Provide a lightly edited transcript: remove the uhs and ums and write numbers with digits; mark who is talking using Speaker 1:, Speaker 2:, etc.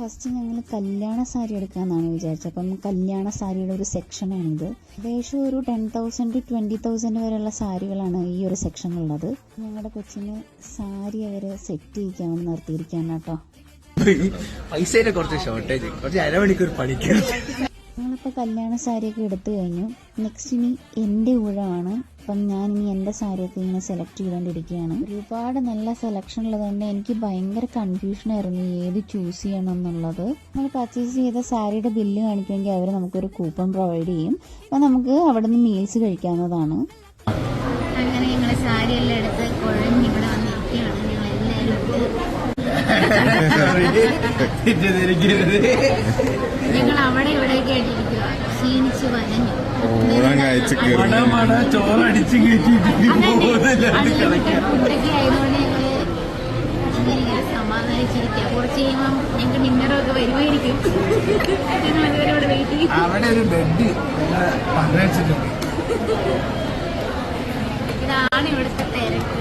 Speaker 1: First ഞങ്ങൾ കല്യാണ സാരി എടുക്കാമെന്നാണ് വിചാരിച്ചത്. അപ്പം കല്യാണ സാരിയുടെ ഒരു സെക്ഷനാണിത്. ഏകദേശം ഒരു 10,000 to 20,000 വരെയുള്ള സാരികളാണ് ഈ ഒരു സെക്ഷനുള്ളത്. ഞങ്ങളുടെ കൊച്ചിന് സാരി അവര് സെറ്റ് ചെയ്യിക്കാമെന്ന് നിർത്തിയിരിക്കുകയാണ് കേട്ടോ.
Speaker 2: പൈസയുടെ കുറച്ച് ഷോർട്ടേജ്, കുറച്ച് അരമണിക്കൂർ പണിക്ക്.
Speaker 1: ഞങ്ങളിപ്പോൾ കല്യാണ സാരിയൊക്കെ എടുത്തു കഴിഞ്ഞു. നെക്സ്റ്റ് ഇനി എൻ്റെ ഊഴമാണ്. അപ്പം ഞാനിനി എൻ്റെ സാരിയൊക്കെ ഇങ്ങനെ സെലക്ട് ചെയ്തുകൊണ്ടിരിക്കുകയാണ്. ഒരുപാട് നല്ല സെലക്ഷൻ ഉള്ളത് കൊണ്ട് എനിക്ക് ഭയങ്കര കൺഫ്യൂഷനായിരുന്നു ഏത് ചൂസ് ചെയ്യണം എന്നുള്ളത്. നമ്മൾ പർച്ചേസ് ചെയ്ത സാരിയുടെ ബില്ല് കാണിക്കുമെങ്കിൽ അവർ നമുക്കൊരു കൂപ്പൺ പ്രൊവൈഡ് ചെയ്യും. അപ്പം നമുക്ക് അവിടെ നിന്ന് മീൽസ് കഴിക്കാവുന്നതാണ്.
Speaker 3: അങ്ങനെ ഞങ്ങൾ സാരിയെല്ലാം എടുത്ത് കുഴഞ്ഞ് ഇവിടെ വന്നിരിക്കുകയാണ്. ഞങ്ങൾ അവിടെ ഇവിടെയൊക്കെ ആയിട്ടിരിക്കുക, ക്ഷീണിച്ച് വലഞ്ഞു. ഫുഡൊക്കെ ആയതുകൊണ്ട് ഞങ്ങൾ സമാധാനിച്ചിരിക്കുക. കുറച്ച് കഴിയുമ്പം ഞങ്ങൾക്ക് ഡിന്നറൊക്കെ വരുമായിരിക്കും. ഞങ്ങൾ അതുവരെ ഇവിടെ വെയിറ്റ് ചെയ്യും. ഇതാണ് ഇവിടുത്തെ തിരക്ക്.